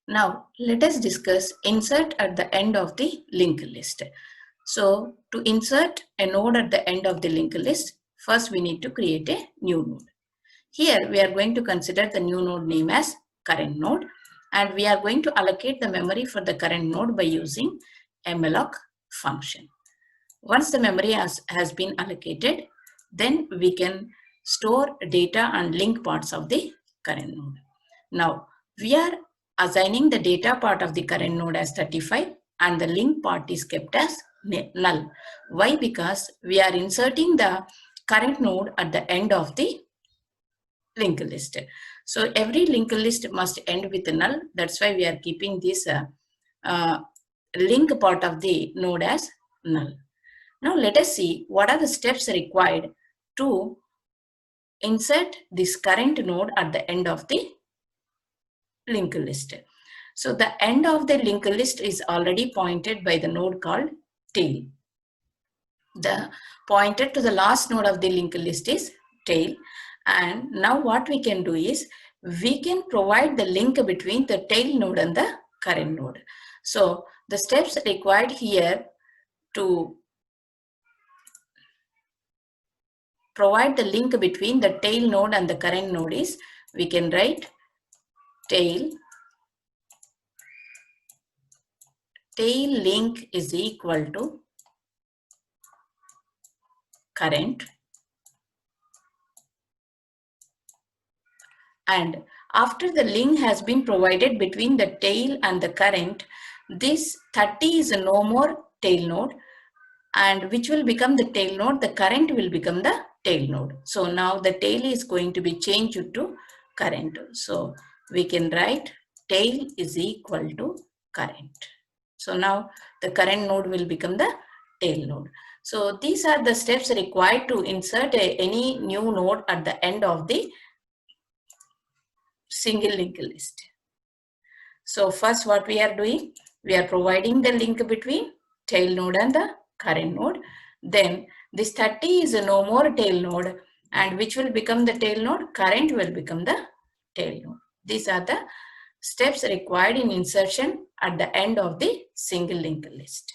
Now let us discuss insert at the end of the linked list. So to insert a node at the end of the linked list, first we need to create a new node. Here we are going to consider the new node name as current node, and we are going to allocate the memory for the current node by using malloc function. Once the memory has been allocated, then we can store data and link parts of the current node. Now we are assigning the data part of the current node as 35 and the link part is kept as null. Why? Because we are inserting the current node at the end of the linked list. So every linked list must end with a null. That's why we are keeping this link part of the node as null. Now let us see what are the steps required to insert this current node at the end of the linked list. So the end of the linked list is already pointed by the node called tail. The pointer to the last node of the linked list is tail. And now what we can do is we can provide the link between the tail node and the current node. So the steps required here to provide the link between the tail node and the current node is we can write tail link is equal to current, and after the link has been provided between the tail and the current, this 30 is no more tail node, and which will become the tail node, the current will become the tail node. So now the tail is going to be changed to current. So we can write tail is equal to current. So now the current node will become the tail node. So these are the steps required to insert any new node at the end of the single linked list. So first what we are doing, we are providing the link between tail node and the current node. Then this 30 is no more tail node, and which will become the tail node, current will become the tail node. These are the steps required in insertion at the end of the single linked list.